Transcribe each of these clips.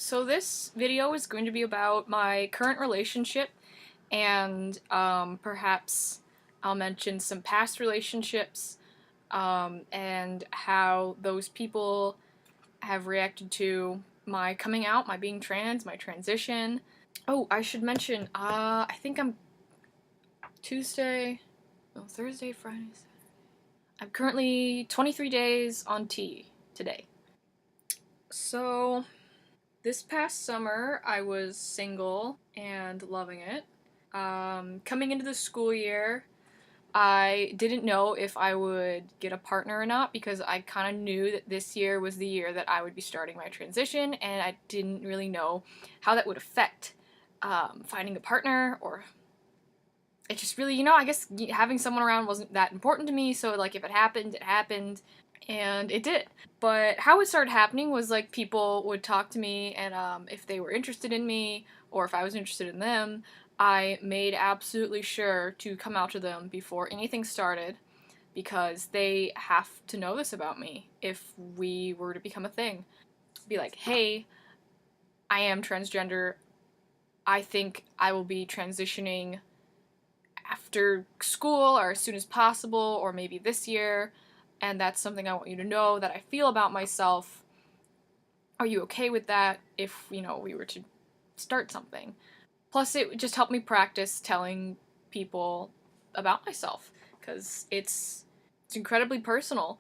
So this video is going to be about my current relationship and perhaps I'll mention some past relationships and how those people have reacted to my coming out, my being trans, my transition. Oh, I should mention, I think I'm Thursday, Friday, Saturday. I'm currently 23 days on T today. So this past summer, I was single and loving it. Coming into the school year, I didn't know if I would get a partner or not because I kind of knew that this year was the year that I would be starting my transition, and I didn't really know how that would affect finding a partner, or it just really, I guess having someone around wasn't that important to me, so like if it happened, it happened. And it did. But how it started happening was like people would talk to me, and if they were interested in me or if I was interested in them, I made absolutely sure to come out to them before anything started because they have to know this about me if we were to become a thing. Be like, hey, I am transgender. I think I will be transitioning after school or as soon as possible, or maybe this year. And that's something I want you to know that I feel about myself. Are you okay with that if, we were to start something? Plus, it just helped me practice telling people about myself, because it's incredibly personal,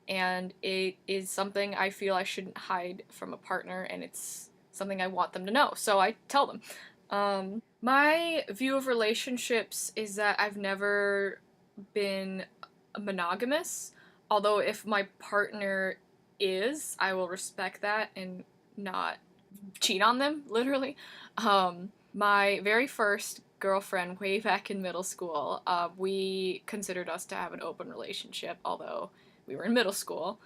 and it is something I feel I shouldn't hide from a partner, and it's something I want them to know, so I tell them. My view of relationships is that I've never been monogamous. Although if my partner is, I will respect that and not cheat on them, literally. My very first girlfriend way back in middle school, we considered us to have an open relationship, although we were in middle school.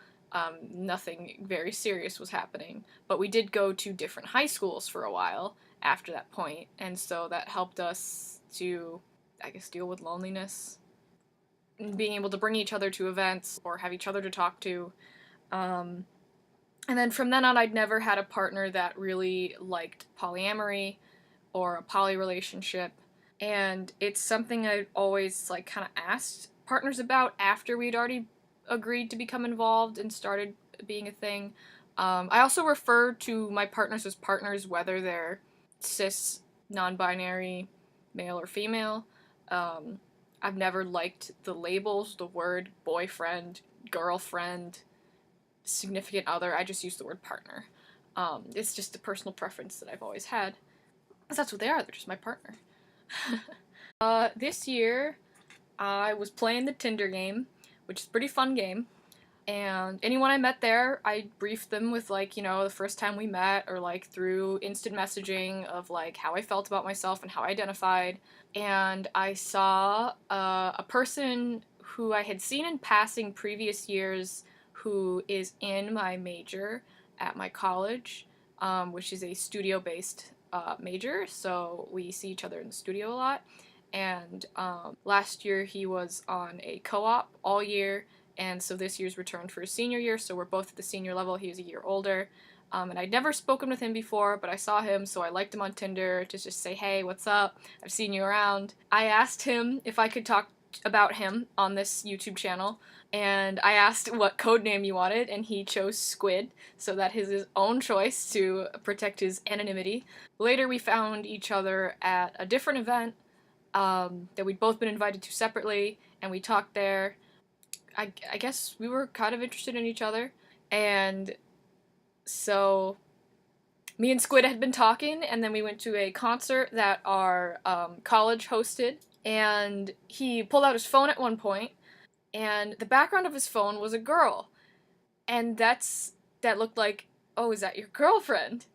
Nothing very serious was happening, but we did go to different high schools for a while after that point, and so that helped us to, I guess, deal with loneliness, being able to bring each other to events or have each other to talk to. And then from then on, I'd never had a partner that really liked polyamory or a poly relationship. And it's something I'd always kind of asked partners about after we'd already agreed to become involved and started being a thing. I also refer to my partners as partners, whether they're cis, non-binary, male or female. I've never liked the labels, the word boyfriend, girlfriend, significant other. I just use the word partner. It's just a personal preference that I've always had. Because that's what they are, they're just my partner. This year, I was playing the Tinder game, which is a pretty fun game. And anyone I met there, I briefed them with, the first time we met, or, through instant messaging of, how I felt about myself and how I identified. And I saw a person who I had seen in passing previous years who is in my major at my college, which is a studio-based major, so we see each other in the studio a lot. And last year he was on a co-op all year, and so this year's returned for his senior year, so we're both at the senior level. He was a year older. And I'd never spoken with him before, but I saw him, so I liked him on Tinder to just say, hey, what's up? I've seen you around. I asked him if I could talk about him on this YouTube channel, and I asked what code name he wanted, and he chose Squid, so that is his own choice to protect his anonymity. Later we found each other at a different event that we'd both been invited to separately, and we talked there. I guess we were kind of interested in each other, and so me and Squid had been talking, and then we went to a concert that our college hosted, and he pulled out his phone at one point, and the background of his phone was a girl, and that looked like, oh, is that your girlfriend?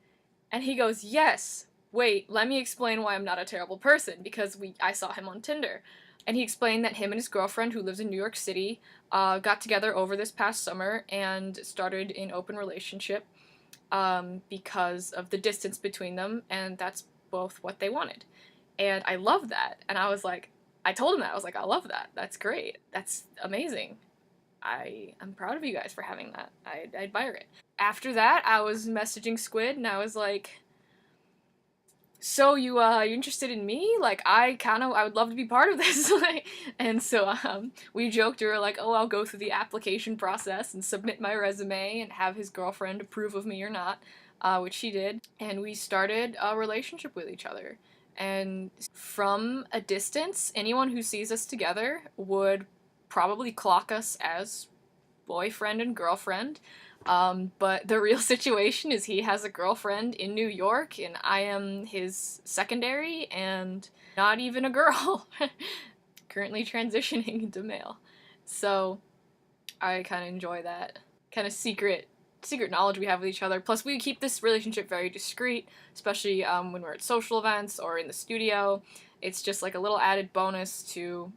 And he goes, yes, wait, let me explain why I'm not a terrible person, because I saw him on Tinder. And he explained that him and his girlfriend, who lives in New York City, got together over this past summer and started an open relationship because of the distance between them, and that's both what they wanted. And I love that. And I told him that. I was like, I love that. That's great. That's amazing. I'm proud of you guys for having that. I admire it. After that, I was messaging Squid, and I was like, so you interested in me? Like, I would love to be part of this. Like, and so we joked, we were like, oh, I'll go through the application process and submit my resume and have his girlfriend approve of me or not, which she did, and we started a relationship with each other. And from a distance, anyone who sees us together would probably clock us as boyfriend and girlfriend. But the real situation is he has a girlfriend in New York, and I am his secondary and not even a girl. Currently transitioning into male. So I kind of enjoy that kind of secret knowledge we have with each other. Plus, we keep this relationship very discreet, especially when we're at social events or in the studio. It's just like a little added bonus to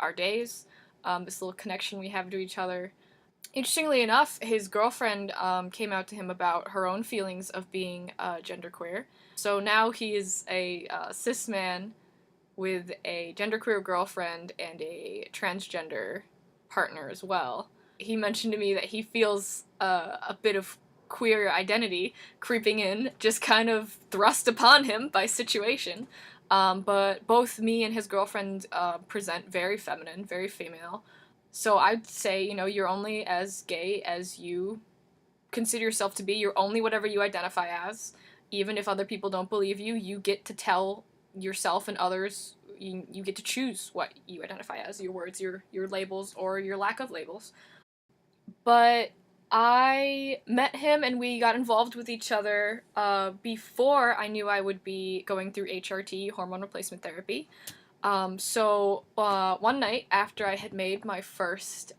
our days. This little connection we have to each other. Interestingly enough, his girlfriend came out to him about her own feelings of being genderqueer. So now he is a cis man with a genderqueer girlfriend and a transgender partner as well. He mentioned to me that he feels a bit of queer identity creeping in, just kind of thrust upon him by situation. But both me and his girlfriend present very feminine, very female. So I'd say, you're only as gay as you consider yourself to be. You're only whatever you identify as. Even if other people don't believe you, you get to tell yourself and others, you get to choose what you identify as, your words, your labels, or your lack of labels. But I met him and we got involved with each other before I knew I would be going through HRT, hormone replacement therapy. So one night after I had made my first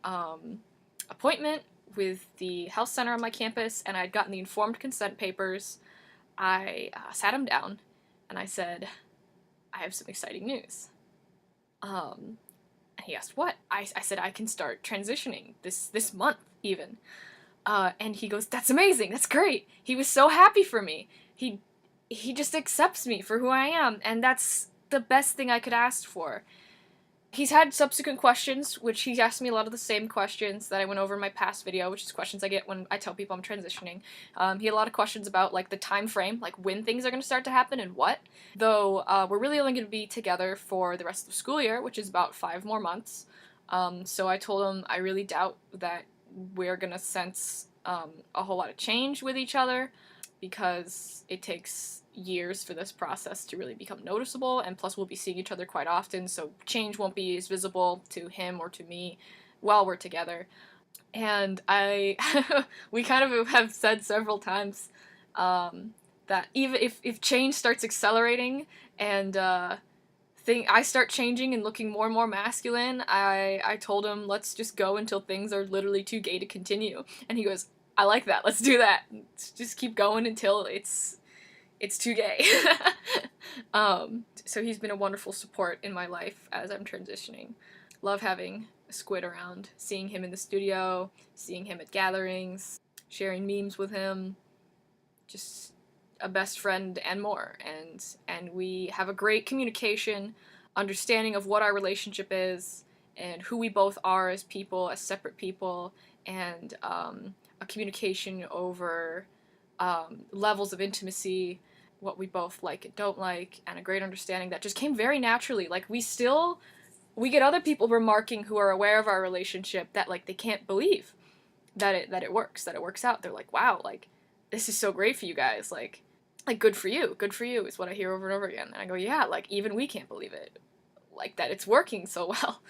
appointment with the health center on my campus and I'd gotten the informed consent papers, I sat him down and I said, I have some exciting news. And he asked, what? I said, I can start transitioning this month even. And he goes, that's amazing, that's great. He was so happy for me. He just accepts me for who I am, and that's the best thing I could ask for. He's had subsequent questions, which he asked me a lot of the same questions that I went over in my past video, which is questions I get when I tell people I'm transitioning. He had a lot of questions about, like, the time frame, like, when things are going to start to happen and what. Though, we're really only going to be together for the rest of the school year, which is about 5 more months. So I told him I really doubt that we're going to sense a whole lot of change with each other, because it takes years for this process to really become noticeable, and plus we'll be seeing each other quite often, so change won't be as visible to him or to me while we're together. And we kind of have said several times that even if change starts accelerating and I start changing and looking more and more masculine, I told him, let's just go until things are literally too gay to continue. And he goes, I like that, let's do that. Let's just keep going until it's too gay. So he's been a wonderful support in my life as I'm transitioning. Love having Squid around, seeing him in the studio, seeing him at gatherings, sharing memes with him, just a best friend and more. And we have a great communication, understanding of what our relationship is, and who we both are as people, as separate people, and a communication over levels of intimacy, what we both like and don't like, and a great understanding that just came very naturally. Like, we get other people remarking who are aware of our relationship that, like, they can't believe that it works out. They're like, wow, like, this is so great for you guys, like good for you is what I hear over and over again. And I go, yeah, like, even we can't believe it, like, that it's working so well,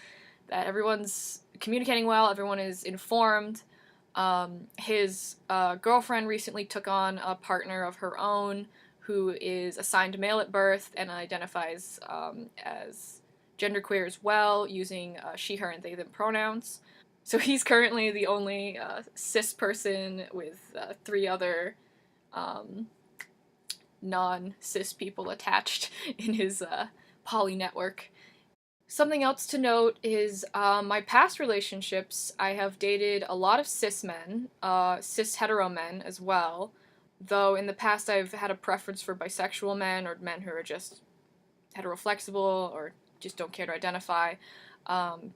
that everyone's communicating well, everyone is informed. His girlfriend recently took on a partner of her own who is assigned male at birth and identifies as genderqueer as well, using she, her, and they, them pronouns. So he's currently the only cis person with 3 other non-cis people attached in his poly network. Something else to note is my past relationships, I have dated a lot of cis men, cis hetero men as well, though in the past I've had a preference for bisexual men or men who are just heteroflexible or just don't care to identify,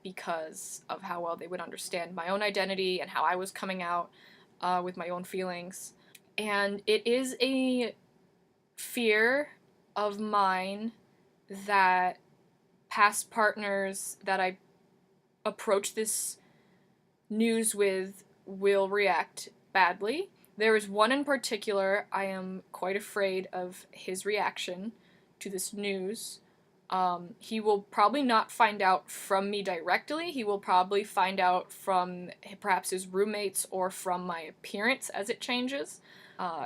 because of how well they would understand my own identity and how I was coming out. with my own feelings. And it is a fear of mine that past partners that I approach this news with will react badly. There is one in particular I am quite afraid of his reaction to this news. He will probably not find out from me directly. He will probably find out from perhaps his roommates or from my appearance as it changes.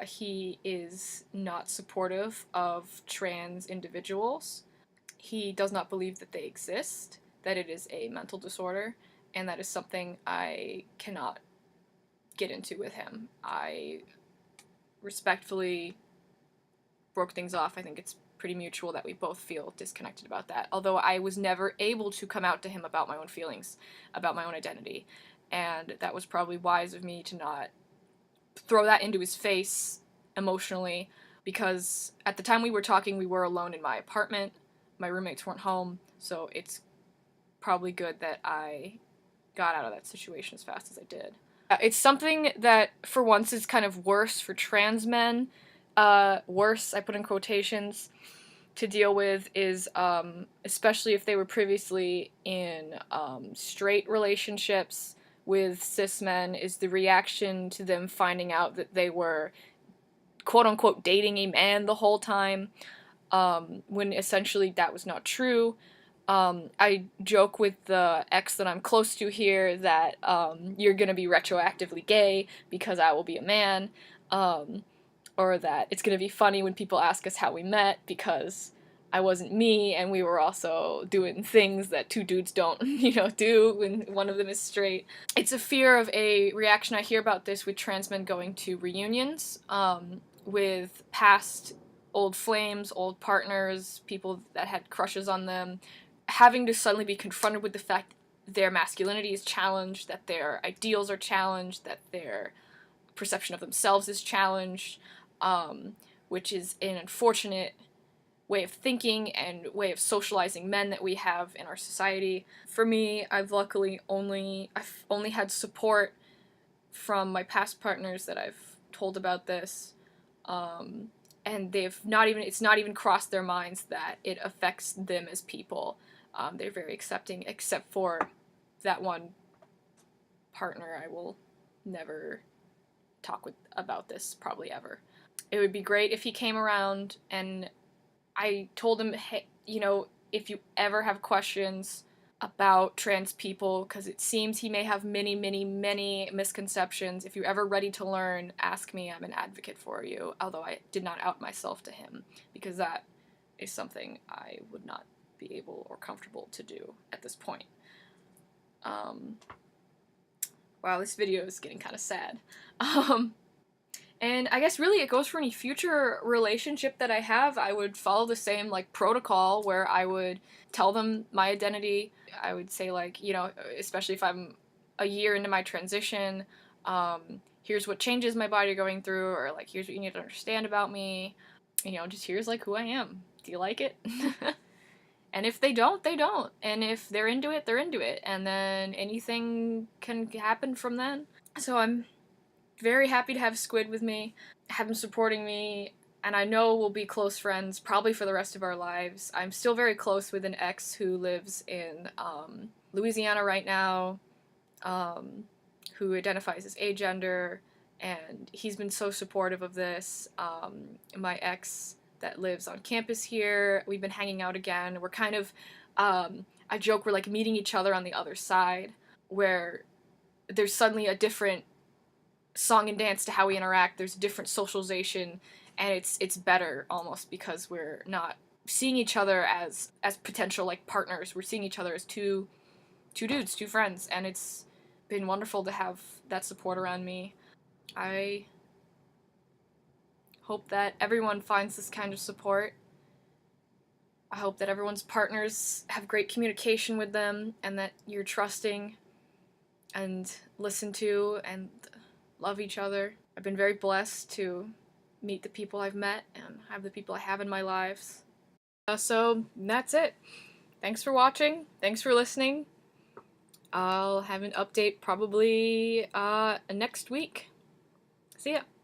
He is not supportive of trans individuals. He does not believe that they exist, that it is a mental disorder, and that is something I cannot get into with him. I respectfully broke things off. I think it's pretty mutual that we both feel disconnected about that. Although I was never able to come out to him about my own feelings, about my own identity. And that was probably wise of me to not throw that into his face emotionally, because at the time we were talking, we were alone in my apartment. My roommates weren't home, so it's probably good that I got out of that situation as fast as I did. It's something that, for once, is kind of worse for trans men. Worse, I put in quotations, to deal with is, especially if they were previously in straight relationships with cis men, is the reaction to them finding out that they were quote-unquote dating a man the whole time, when essentially that was not true. I joke with the ex that I'm close to here that you're gonna be retroactively gay because I will be a man, or that it's gonna be funny when people ask us how we met because I wasn't me and we were also doing things that two dudes don't, do when one of them is straight. It's a fear of a reaction. I hear about this with trans men going to reunions with past old flames, old partners, people that had crushes on them, having to suddenly be confronted with the fact that their masculinity is challenged, that their ideals are challenged, that their perception of themselves is challenged, which is an unfortunate way of thinking and way of socializing men that we have in our society. For me, I've only had support from my past partners that I've told about this, and it's not even crossed their minds that it affects them as people. They're very accepting, except for that one partner I will never talk with about this, probably ever. It would be great if he came around, and I told him, hey, if you ever have questions about trans people, because it seems he may have many, many, many misconceptions, if you're ever ready to learn, ask me. I'm an advocate for you, although I did not out myself to him, because that is something I would not be able or comfortable to do at this point. Wow, this video is getting kind of sad. And I guess really it goes for any future relationship that I have. I would follow the same protocol where I would tell them my identity. I would say especially if I'm a year into my transition, here's what changes my body are going through, or here's what you need to understand about me. Just here's who I am. Do you like it? And if they don't, they don't. And if they're into it, they're into it. And then anything can happen from then. So I'm very happy to have Squid with me, have him supporting me, and I know we'll be close friends probably for the rest of our lives. I'm still very close with an ex who lives in Louisiana right now, who identifies as agender, and he's been so supportive of this. My ex that lives on campus here, we've been hanging out again. We're kind of, I joke, we're meeting each other on the other side, where there's suddenly a different song and dance to how we interact. There's different socialization, and it's better almost because we're not seeing each other as potential partners. We're seeing each other as two dudes, two friends, and it's been wonderful to have that support around me. I hope that everyone finds this kind of support. I hope that everyone's partners have great communication with them, and that you're trusting and listen to and love each other. I've been very blessed to meet the people I've met and have the people I have in my lives. So that's it. Thanks for watching. Thanks for listening. I'll have an update probably next week. See ya.